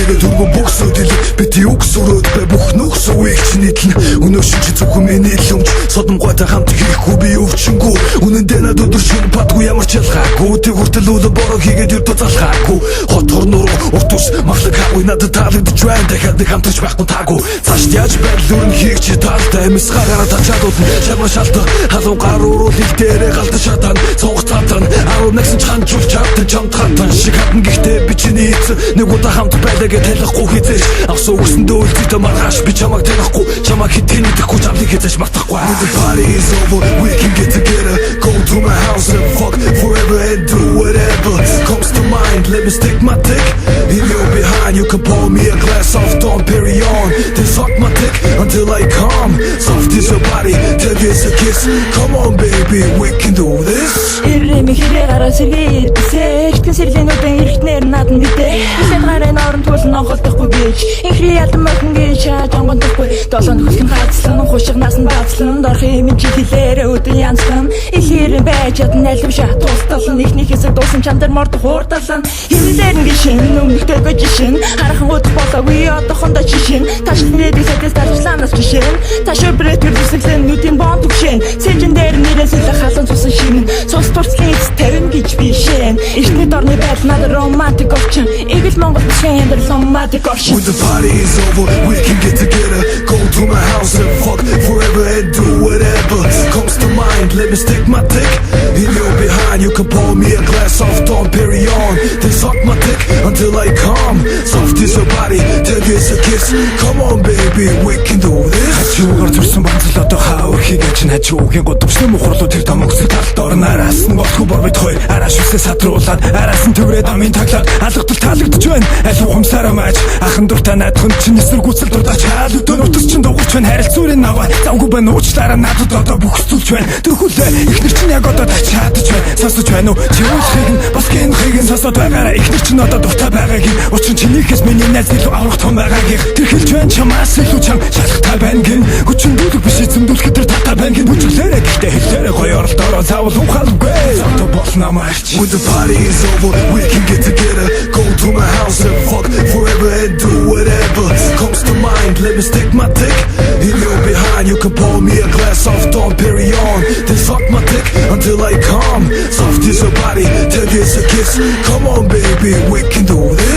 тэгээд өргөн бөхсөд ил бити өгсөрөөд бай бүх нөхс үеийг чинэдлэн өнөө шинж зөвхөн миний лөмж содомгойтой хамт хийхгүй би өвчнгүү үнэндээ над өдөр шинэ падгүй ямар ч ялгаагүй тэг хүртэл өлө бороо хийгээд өрдө залхаагүй хот хорноор урт ус махлаг хаагүй надад таалагдж байна дахиад нэг хамтарч байхгүй таагүй цааш яаж байл өрн хийх чи таалтай эмс гараараа тачаад удна чамаа шалтаа халуун гар уруулыг дээрээ галдан шатан цонх цаатан 10 нэгсэн чанчулч чадсан чамд хатан шиг хатан гихтээ би чиний эцэг нэг удаа хамт байлаа гэж талахгүй хизээш авсан өгсөндөө үлдээ маргааш би чамаг танихгүй чамаг хитгэн идэхгүй чамдыг хизээш мартахгүй the party is over we can get together go to my house and fuck forever and do whatever comes to mind let me stick my dick in your behind you can pour me a glass of Dom Perignon then suck my dick until I come soft is your body take this a kiss come on baby we can do this Иррэми хэрэг арасэвэ сэжтэн сэрлэнүүдэн эргэтнэр надан бидээ Бисэд гарын орон тулн онголдохгүй гэж Инхри ялан модон гэж жангондохгүй Долоон хөлгөн хацлан хушиг насан бацлан Дорхи мэнчи хэлээрэ өдөн янзлан Ихэрэн байж ядн найлам шат усталан Ихний хэсэг дуусан чандар мордох хуурдалан Хэмлэрэн гişin өмнөхтэйгөө жишин Харахан өдөх болоогүй одохондоо жишин Ташлан нэдэг сэдэс тарчлаанаас жишин Ташур брэт гэрдүсэглэн нүдийн бон түгшин Сэжин дээр нэрээсэл халан цусан шинэн Цус турцлын эц тавин гэж бишэн Эртний дорны байдал надад романтик орчин Игэл Монгол бишэн хэмдэр ломатик орчин When the party is over we can get together go to my house and fuck forever and do whatever comes to mind let me stick my dick in your behind you can pour me a glass of Dom Perignon then suck my dick until I come soft is your body take this a kiss come on baby we can do this Хажуугаар төрсөн банзал одоо хаавар хийгээч хажуугийн годомчны мухарлуу тэр томогсог талд орнаараас нь болохгүй бор бит хоёр араш үсээ садруулаад араас нь төврээд амын таглаад алгадал таалагдж байна аль ухамсараа мааж ахын дуртай наадхан чинь эсрэг гүцэл дурдаач хаал өдөө нутас чинь дуурч байна харилцуурын наваа завгүй байна уучлаараа надад одоо бүхсүүлж байна тэрхүүлээ ихнэр чинь яг одоо тачаадж байна сонсож байна уу чи уулхийг нь бас гэнхийг нь сонсоод байгаараа ихнэр чинь одоо дуртай байгаагийн учир нь чинийхээс миний найз илүү аврах том байгаагийн тэр хэлж байна чамаас илүү чам шалхтай байна гин хүчин дүүлэх биш эзэмдүүлэхэд тэр татаа байна гин бүжиглээрээ гэхдээ хэлээрээ гоё оролдороо заавал ухаалгүй завтаа болно марч When the party is over we can get together go to my house and fuck forever and do whatever comes to mind let me stick my dick in your behind you can pour me a glass of Dom Perignon then suck my dick until I come soft is your body take this a kiss come on baby we can do this